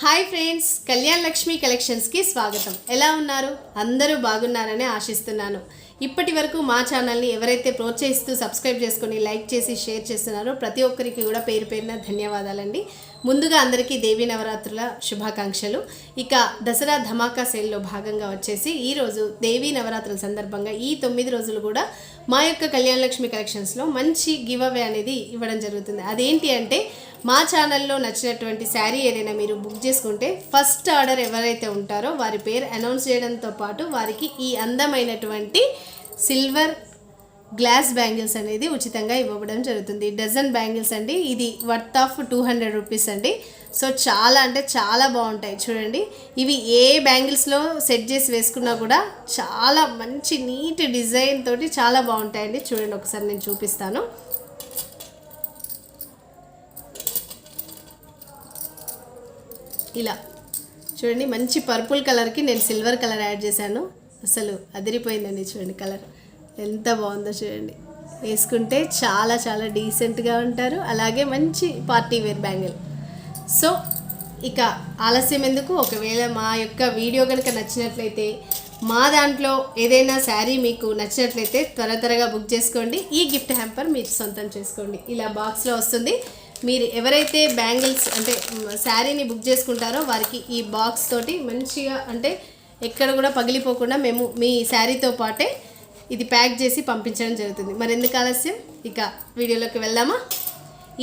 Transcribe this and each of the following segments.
Hi friends, Kalyan Lakshmi కలెక్షన్స్కి స్వాగతం. ఎలా ఉన్నారు? అందరూ బాగున్నారని ఆశిస్తున్నాను. ఇప్పటి వరకు మా ఛానల్ని ఎవరైతే ప్రోత్సహిస్తూ సబ్స్క్రైబ్ చేసుకొని లైక్ చేసి షేర్ చేస్తున్నారో ప్రతి ఒక్కరికి కూడా పేరు పేరున ధన్యవాదాలండి. ముందుగా అందరికీ దేవీ నవరాత్రుల శుభాకాంక్షలు. ఇక దసరా ధమాకా సేల్లో భాగంగా వచ్చేసి ఈరోజు దేవీ నవరాత్రుల సందర్భంగా ఈ 9 రోజులు కూడా మా యొక్క కళ్యాణ్ లక్ష్మి కలెక్షన్స్లో మంచి గివ్ అవే అనేది ఇవ్వడం జరుగుతుంది. అదేంటి అంటే మా ఛానల్లో నచ్చినటువంటి శారీ ఏదైనా మీరు బుక్ చేసుకుంటే ఫస్ట్ ఆర్డర్ ఎవరైతే ఉంటారో వారి పేరు అనౌన్స్ చేయడంతో పాటు వారికి ఈ అందమైనటువంటి సిల్వర్ గ్లాస్ బ్యాంగిల్స్ అనేది ఉచితంగా ఇవ్వడం జరుగుతుంది. డజన్ బ్యాంగిల్స్ అండి, ఇది వర్త్ ఆఫ్ 200 రూపీస్ అండి. సో చాలా అంటే చాలా బాగుంటాయి. చూడండి, ఇవి ఏ బ్యాంగిల్స్లో సెట్ చేసి వేసుకున్నా కూడా చాలా మంచి నీట్ డిజైన్ తోటి చాలా బాగుంటాయండి. చూడండి, ఒకసారి నేను చూపిస్తాను. ఇలా చూడండి, మంచి పర్పుల్ కలర్కి నేను సిల్వర్ కలర్ యాడ్ చేశాను. అసలు అదిరిపోయిందండి. చూడండి, కలర్ ఎంత బాగుందో చూడండి. వేసుకుంటే చాలా చాలా డీసెంట్గా ఉంటారు. అలాగే మంచి పార్టీ వేర్ బ్యాంగిల్. సో ఇక ఆలస్యం ఎందుకు, ఒకవేళ మా యొక్క వీడియో కనుక నచ్చినట్లయితే మా దాంట్లో ఏదైనా శారీ మీకు నచ్చినట్లయితే త్వరగా బుక్ చేసుకోండి. ఈ గిఫ్ట్ హ్యాంపర్ మీరు సొంతం చేసుకోండి. ఇలా బాక్స్లో వస్తుంది. మీరు ఎవరైతే బ్యాంగిల్స్ అంటే శారీని బుక్ చేసుకుంటారో వారికి ఈ బాక్స్ తోటి మంచిగా అంటే ఎక్కడ కూడా పగిలిపోకుండా మేము మీ శారీతో పాటే ఇది ప్యాక్ చేసి పంపించడం జరుగుతుంది. మరి ఎందుకు ఆలస్యం, ఇక వీడియోలోకి వెళ్దామా.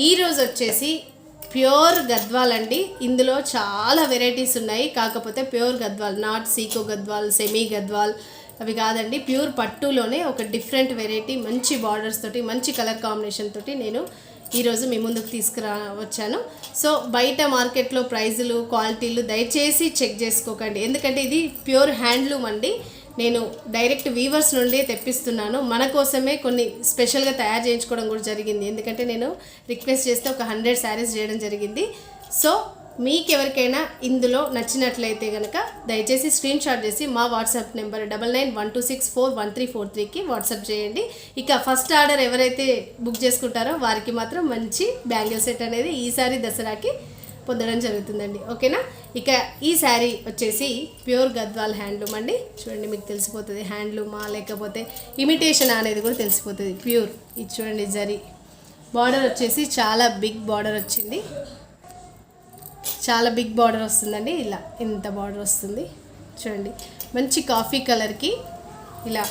ఈరోజు వచ్చేసి ప్యూర్ గద్వాల్ అండి. ఇందులో చాలా వెరైటీస్ ఉన్నాయి. కాకపోతే ప్యూర్ గద్వాల్, నాట్ సీకో గద్వాల్, సెమీ గద్వాల్ అవి కాదండి. ప్యూర్ పట్టులోనే ఒక డిఫరెంట్ వెరైటీ, మంచి బార్డర్స్ తోటి, మంచి కలర్ కాంబినేషన్ తోటి నేను ఈరోజు మీ ముందుకు తీసుకురావచ్చాను. సో బయట మార్కెట్లో ప్రైజులు, క్వాలిటీలు దయచేసి చెక్ చేసుకోకండి. ఎందుకంటే ఇది ప్యూర్ హ్యాండ్లూమ్ అండి. నేను డైరెక్ట్ వీవర్స్ నుండి తెప్పిస్తున్నాను. మన కోసమే కొన్ని స్పెషల్గా తయారు చేయించుకోవడం కూడా జరిగింది. ఎందుకంటే నేను రిక్వెస్ట్ చేస్తే ఒక 100 శారీస్ చేయడం జరిగింది. సో మీకు ఎవరికైనా ఇందులో నచ్చినట్లయితే కనుక దయచేసి స్క్రీన్ షాట్ చేసి మా వాట్సాప్ నెంబర్ 9912641343కి వాట్సాప్ చేయండి. ఇక ఫస్ట్ ఆర్డర్ ఎవరైతే బుక్ చేసుకుంటారో వారికి మాత్రం మంచి బ్యాంగిల్ సెట్ అనేది ఈసారి దసరాకి పొందడం జరుగుతుందండి. ఓకేనా. ఇక ఈ శారీ వచ్చేసి ప్యూర్ గద్వాల్ హ్యాండ్లూమ్ అండి. చూడండి, మీకు తెలిసిపోతుంది హ్యాండ్లూమా లేకపోతే ఇమిటేషన్ అనేది కూడా తెలిసిపోతుంది. ప్యూర్. ఇది చూడండి, జరీ బార్డర్ వచ్చేసి చాలా బిగ్ బార్డర్ వచ్చింది. చాలా బిగ్ బార్డర్ వస్తుందండి. ఇలా ఇంత బార్డర్ వస్తుంది. చూడండి, మంచి కాఫీ కలర్కి ఇలా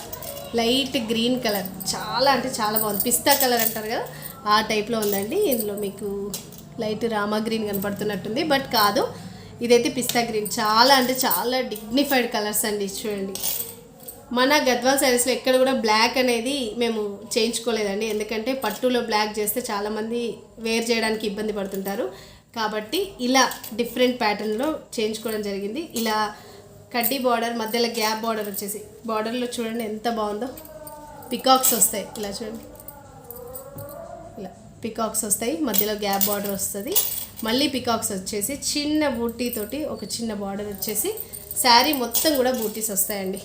లైట్ గ్రీన్ కలర్, చాలా అంటే చాలా బాగుంది. పిస్తా కలర్ అంటారు కదా, ఆ టైప్లో ఉందండి. ఇందులో మీకు లైట్ రామా గ్రీన్ కనపడుతున్నట్టుంది, బట్ కాదు, ఇదైతే పిస్తా గ్రీన్. చాలా అంటే చాలా డిగ్నిఫైడ్ కలర్స్ అండి. చూడండి, మన గద్వాల్ శారీస్లో ఎక్కడ కూడా బ్లాక్ అనేది మేము చేయించుకోలేదండి. ఎందుకంటే పట్టులో బ్లాక్ చేస్తే చాలామంది వేర్ చేయడానికి ఇబ్బంది పడుతుంటారు. కాబట్టి ఇలా డిఫరెంట్ ప్యాటర్న్లో చేయించుకోవడం జరిగింది. ఇలా కడ్డీ బార్డర్, మధ్యలో గ్యాప్ బార్డర్ వచ్చేసి బార్డర్లో చూడండి ఎంత బాగుందో. పికాక్స్ వస్తాయి. ఇలా చూడండి, ఇలా పికాక్స్ వస్తాయి. మధ్యలో గ్యాప్ బార్డర్ వస్తుంది. మళ్ళీ పికాక్స్ వచ్చేసి చిన్న బూటీ తోటి ఒక చిన్న బార్డర్ వచ్చేసి శారీ మొత్తం కూడా బూటీస్ వస్తాయండి.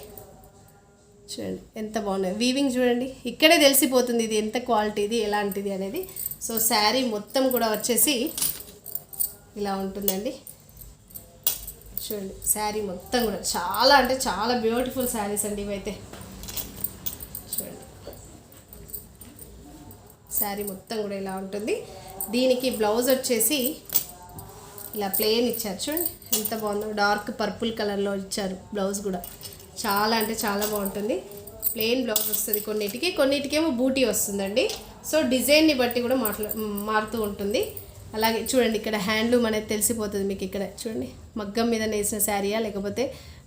చూడండి ఎంత బాగున్నాయి. వీవింగ్ చూడండి, ఇక్కడే తెలిసిపోతుంది ఇది ఎంత క్వాలిటీది, ఎలాంటిది అనేది. సో శారీ మొత్తం కూడా వచ్చేసి ఇలా ఉంటుందండి. చూడండి, శారీ మొత్తం కూడా చాలా అంటే చాలా బ్యూటిఫుల్ శారీస్ అండి ఇవైతే. చూడండి, శారీ మొత్తం కూడా ఇలా ఉంటుంది. దీనికి బ్లౌజ్ వచ్చేసి ఇలా ప్లెయిన్ ఇచ్చారు. చూడండి ఎంత బాగుందో, డార్క్ పర్పుల్ కలర్లో ఇచ్చారు. బ్లౌజ్ కూడా చాలా అంటే చాలా బాగుంటుంది. ప్లెయిన్ బ్లౌజ్ వస్తుంది కొన్నిటికేమో బూటీ వస్తుందండి. సో డిజైన్ని బట్టి కూడా మారుతూ ఉంటుంది. అలాగే చూడండి, ఇక్కడ హ్యాండ్లూమ్ అనేది తెలిసిపోతుంది మీకు. ఇక్కడ చూడండి, మగ్గం మీద నేసిన శారీయా లేకపోతే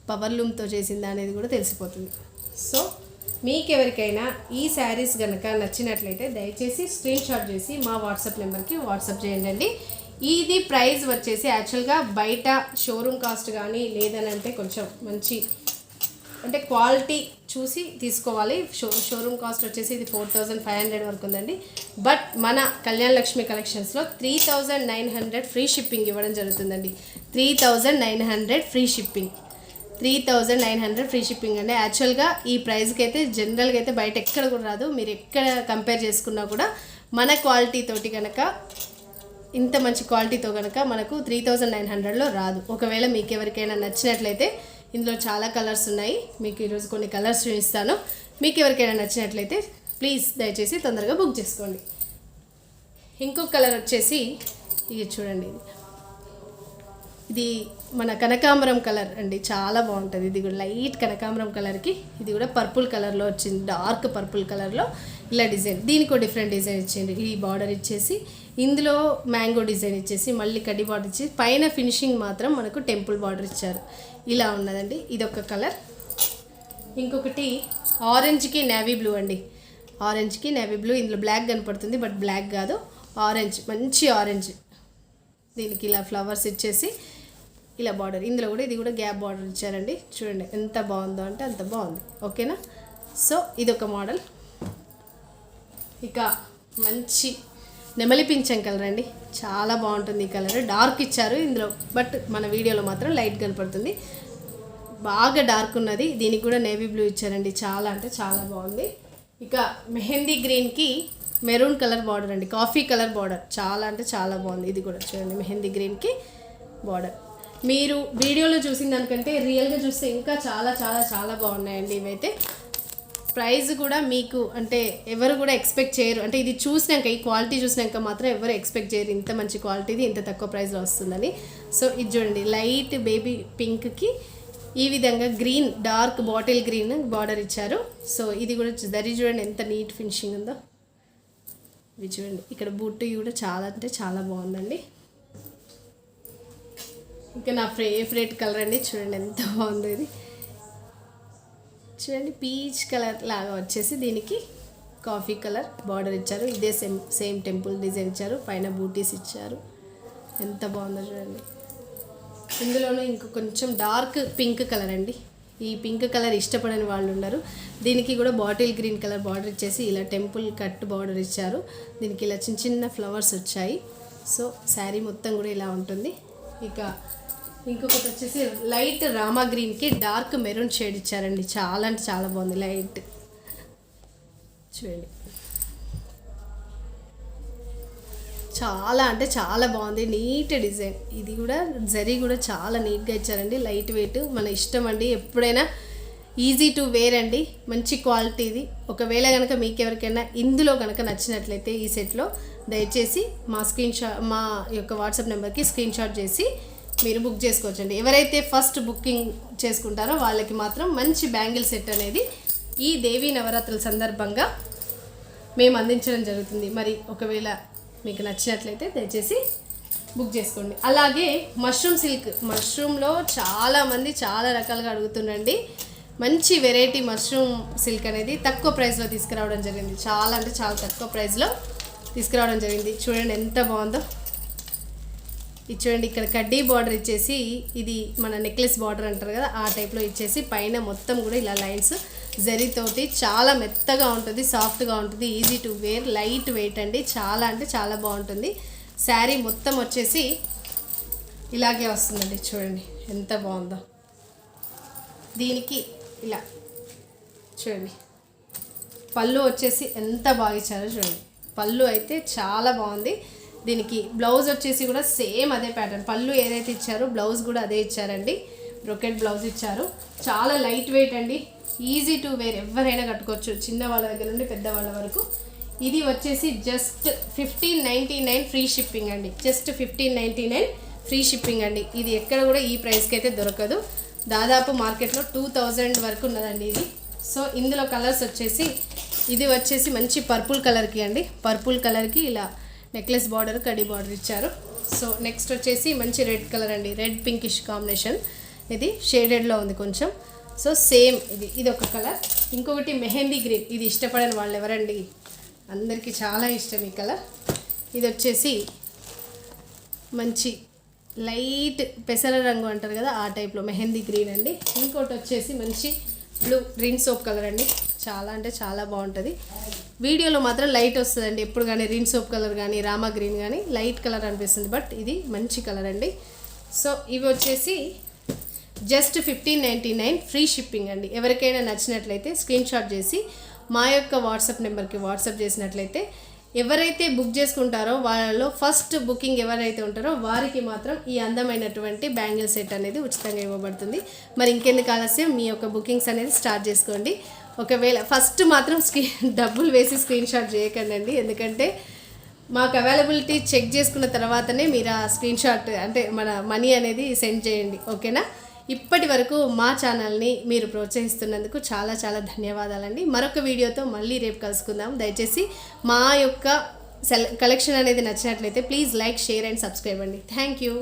పవర్లూమ్తో చేసిందా అనేది కూడా తెలిసిపోతుంది. సో మీకు ఎవరికైనా ఈ శారీస్ కనుక నచ్చినట్లయితే దయచేసి స్క్రీన్ షాట్ చేసి మా వాట్సాప్ నెంబర్కి వాట్సాప్ చేయండి. ఇది ప్రైస్ వచ్చేసి యాక్చువల్గా బయట షోరూమ్ కాస్ట్ కానీ లేదనంటే కొంచెం మంచి అంటే క్వాలిటీ చూసి తీసుకోవాలి. షోరూమ్ కాస్ట్ వచ్చేసి ఇది 4500 వరకు ఉందండి. బట్ మన కళ్యాణ్ లక్ష్మి కలెక్షన్స్లో 3900 ఫ్రీ షిప్పింగ్ ఇవ్వడం జరుగుతుందండి. 3900 ఫ్రీ షిప్పింగ్, 3900 ఫ్రీ షిప్పింగ్ అండి. యాక్చువల్గా ఈ ప్రైస్కి అయితే జనరల్గా అయితే బయట ఎక్కడ కూడా రాదు. మీరు ఎక్కడ కంపేర్ చేసుకున్నా కూడా మన క్వాలిటీ తోటి కనుక ఇంత మంచి క్వాలిటీతో కనుక మనకు 3900లో రాదు. ఒకవేళ మీకు ఎవరికైనా నచ్చినట్లయితే ఇందులో చాలా కలర్స్ ఉన్నాయి, మీకు ఈరోజు కొన్ని కలర్స్ చూపిస్తాను. మీకు ఎవరికైనా నచ్చినట్లయితే ప్లీజ్ దయచేసి తొందరగా బుక్ చేసుకోండి. ఇంకొక కలర్ వచ్చేసి ఇది చూడండి, ఇది మన కనకాంబరం కలర్ అండి, చాలా బాగుంటుంది. ఇది కూడా లైట్ కనకాంబరం కలర్కి ఇది కూడా పర్పుల్ కలర్లో వచ్చింది, డార్క్ పర్పుల్ కలర్లో ఇలా డిజైన్. దీనికి ఒక డిఫరెంట్ డిజైన్ ఇచ్చింది. ఈ బార్డర్ ఇచ్చేసి ఇందులో మ్యాంగో డిజైన్ ఇచ్చేసి మళ్ళీ కడ్డీ బార్డర్ ఇచ్చి పైన ఫినిషింగ్ మాత్రం మనకు టెంపుల్ బార్డర్ ఇచ్చారు. ఇలా ఉన్నదండి, ఇదొక కలర్. ఇంకొకటి ఆరెంజ్కి నేవీ బ్లూ అండి, ఆరెంజ్కి నేవీ బ్లూ. ఇందులో బ్లాక్ కనపడుతుంది బట్ బ్లాక్ కాదు, ఆరెంజ్, మంచి ఆరెంజ్. దీనికి ఇలా ఫ్లవర్స్ ఇచ్చేసి ఇలా బార్డర్. ఇందులో కూడా ఇది కూడా గ్యాప్ బార్డర్ ఇచ్చారండి. చూడండి ఎంత బాగుందో అంటే అంత బాగుంది. ఓకేనా? సో ఇదొక మోడల్. ఇక మంచి నెమలి పింఛం కలర్ అండి, చాలా బాగుంటుంది. ఈ కలర్ డార్క్ ఇచ్చారు ఇందులో, బట్ మన వీడియోలో మాత్రం లైట్ కనపడుతుంది. బాగా డార్క్ ఉన్నది. దీనికి కూడా నేవీ బ్లూ ఇచ్చారండి, చాలా అంటే చాలా బాగుంది. ఇక మెహందీ గ్రీన్కి మెరూన్ కలర్ బార్డర్ అండి, కాఫీ కలర్ బార్డర్, చాలా అంటే చాలా బాగుంది. ఇది కూడా చూడండి, మెహందీ గ్రీన్కి బార్డర్. మీరు వీడియోలో చూసిన దానికంటే రియల్గా చూస్తే ఇంకా చాలా చాలా చాలా బాగున్నాయండి ఇవైతే. ప్రైస్ కూడా మీకు అంటే ఎవరు కూడా ఎక్స్పెక్ట్ చేయరు, అంటే ఇది చూసినాక ఈ క్వాలిటీ చూసినాక మాత్రం ఎవరు ఎక్స్పెక్ట్ చేయరు ఇంత మంచి క్వాలిటీది ఇంత తక్కువ ప్రైస్లో వస్తుందని. సో ఇది చూడండి, లైట్ బేబీ పింక్కి ఈ విధంగా green, dark bottle green border ఇచ్చారు. సో ఇది కూడా దరి చూడండి ఎంత నీట్ ఫినిషింగ్ ఉందో. ఇవి చూడండి, ఇక్కడ బుట్టు కూడా చాలా అంటే చాలా బాగుందండి. ఇంకా నా ఫేవరెట్ కలర్ అండి, చూడండి ఎంత బాగుందో ఇది. చూడండి పీచ్ కలర్ లాగా వచ్చేసి దీనికి కాఫీ కలర్ బార్డర్ ఇచ్చారు. ఇదే సేమ్ టెంపుల్ డిజైన్ ఇచ్చారు, పైన బూటీస్ ఇచ్చారు. ఎంత బాగుందో చూడండి. ఇందులోనే ఇంకో కొంచెం డార్క్ పింక్ కలర్ అండి, ఈ పింక్ కలర్ ఇష్టపడని వాళ్ళు ఉండరు. దీనికి కూడా బాటిల్ గ్రీన్ కలర్ బార్డర్ ఇచ్చేసి ఇలా టెంపుల్ కట్ బార్డర్ ఇచ్చారు. దీనికి ఇలా చిన్న చిన్న ఫ్లవర్స్ వచ్చాయి. సో శారీ మొత్తం కూడా ఇలా ఉంటుంది. ఇక ఇంకొకటి వచ్చేసి లైట్ రామా గ్రీన్కి డార్క్ మెరూన్ షేడ్ ఇచ్చారండి, చాలా అంటే చాలా బాగుంది. లైట్ చూడండి, చాలా అంటే చాలా బాగుంది, నీట్ డిజైన్. ఇది కూడా జరీ కూడా చాలా నీట్గా ఇచ్చారండి, లైట్ వెయిట్, మన ఇష్టం అండి. ఎప్పుడైనా ఈజీ టు వేర్ అండి, మంచి క్వాలిటీది. ఒకవేళ కనుక మీకు ఎవరికైనా ఇందులో కనుక నచ్చినట్లయితే ఈ సెట్లో దయచేసి మా యొక్క వాట్సాప్ నెంబర్కి స్క్రీన్ షాట్ చేసి మీరు బుక్ చేసుకోవచ్చండి. ఎవరైతే ఫస్ట్ బుకింగ్ చేసుకుంటారో వాళ్ళకి మాత్రం మంచి బ్యాంగిల్ సెట్ అనేది ఈ దేవీ నవరాత్రుల సందర్భంగా మేము అందించడం జరుగుతుంది. మరి ఒకవేళ మీకు నచ్చినట్లయితే దయచేసి బుక్ చేసుకోండి. అలాగే మష్రూమ్ సిల్క్, మష్రూమ్లో చాలామంది చాలా రకాలుగా అడుగుతుండండి. మంచి వెరైటీ మష్రూమ్ సిల్క్ అనేది తక్కువ ప్రైస్లో తీసుకురావడం జరిగింది, చాలా అంటే చాలా తక్కువ ప్రైస్లో తీసుకురావడం జరిగింది. చూడండి ఎంత బాగుందో. ఇది చూడండి, ఇక్కడ కడ్డీ బార్డర్ ఇచ్చేసి ఇది మన నెక్లెస్ బార్డర్ అంటారు కదా ఆ టైప్లో ఇచ్చేసి పైన మొత్తం కూడా ఇలా లైన్స్ జరీతోటి చాలా మెత్తగా ఉంటుంది, సాఫ్ట్గా ఉంటుంది, easy to wear, light weight అండి, చాలా అంటే చాలా బాగుంటుంది. శారీ మొత్తం వచ్చేసి ఇలాగే వస్తుందండి. చూడండి ఎంత బాగుందో. దీనికి ఇలా చూడండి పళ్ళు వచ్చేసి ఎంత బాగా ఇచ్చారో చూడండి. పళ్ళు అయితే చాలా బాగుంది. దీనికి బ్లౌజ్ వచ్చేసి కూడా సేమ్ అదే ప్యాటర్న్, పళ్ళు ఏదైతే ఇచ్చారో బ్లౌజ్ కూడా అదే ఇచ్చారండి, బ్రొకెట్ బ్లౌజ్ ఇచ్చారు. చాలా లైట్ వెయిట్ అండి, ఈజీ టు వేర్, ఎవరైనా కట్టుకోవచ్చు, చిన్న వాళ్ళ దగ్గర నుండి పెద్దవాళ్ళ వరకు. ఇది వచ్చేసి జస్ట్ 1599 ఫ్రీ షిప్పింగ్ అండి, జస్ట్ 1599 ఫ్రీ షిప్పింగ్ అండి. ఇది ఎక్కడ కూడా ఈ ప్రైస్కి అయితే దొరకదు, దాదాపు మార్కెట్లో 2000 వరకు ఉన్నదండి ఇది. సో ఇందులో కలర్స్ వచ్చేసి ఇది వచ్చేసి మంచి పర్పుల్ కలర్కి అండి, పర్పుల్ కలర్కి ఇలా నెక్లెస్ బార్డర్ కడ్డీ బార్డర్ ఇచ్చారు. సో నెక్స్ట్ వచ్చేసి మంచి రెడ్ కలర్ అండి, రెడ్ పింకిష్ కాంబినేషన్, ఇది షేడెడ్లో ఉంది కొంచెం. సో సేమ్ ఇది ఒక కలర్. ఇంకొకటి మెహందీ గ్రీన్, ఇది ఇష్టపడని వాళ్ళు ఎవరండి, అందరికీ చాలా ఇష్టం ఈ కలర్. ఇది వచ్చేసి మంచి లైట్ పెసర రంగు అంటారు కదా ఆ టైప్లో మెహందీ గ్రీన్ అండి. ఇంకోటి వచ్చేసి మంచి బ్లూ రిన్ సోప్ కలర్ అండి, చాలా అంటే చాలా బాగుంటుంది. వీడియోలో మాత్రం లైట్ వస్తుందండి ఎప్పుడు కానీ, రిన్ సోప్ కలర్ కానీ రామా గ్రీన్ కానీ లైట్ కలర్ అనిపిస్తుంది, బట్ ఇది మంచి కలర్ అండి. సో ఇవి వచ్చేసి జస్ట్ 1599 ఫ్రీ షిప్పింగ్ అండి. ఎవరికైనా నచ్చినట్లయితే స్క్రీన్ షాట్ చేసి మా యొక్క వాట్సాప్ నెంబర్కి వాట్సాప్ చేసినట్లయితే ఎవరైతే బుక్ చేసుకుంటారో వాళ్ళలో ఫస్ట్ బుకింగ్ ఎవరైతే ఉంటారో వారికి మాత్రం ఈ అందమైనటువంటి బ్యాంగిల్ సెట్ అనేది ఉచితంగా ఇవ్వబడుతుంది. మరి ఇంకెందుకు ఆలస్యం, మీ యొక్క బుకింగ్స్ అనేది స్టార్ట్ చేసుకోండి. ఒకవేళ ఫస్ట్ మాత్రం డబ్బులు వేసి స్క్రీన్ షాట్ చేయకండి, ఎందుకంటే మాకు అవైలబిలిటీ చెక్ చేసుకున్న తర్వాతనే మీరు ఆ స్క్రీన్ షాట్ అంటే మన మనీ అనేది సెండ్ చేయండి, ఓకేనా. ఇప్పటి వరకు మా ఛానల్ని మీరు ప్రోత్సహిస్తున్నందుకు చాలా చాలా ధన్యవాదాలండి. మరొక వీడియోతో మళ్ళీ రేపు కలుసుకుందాం. దయచేసి మా యొక్క కలెక్షన్ అనేది నచ్చినట్లయితే please like, share and subscribe అండి. Thank you.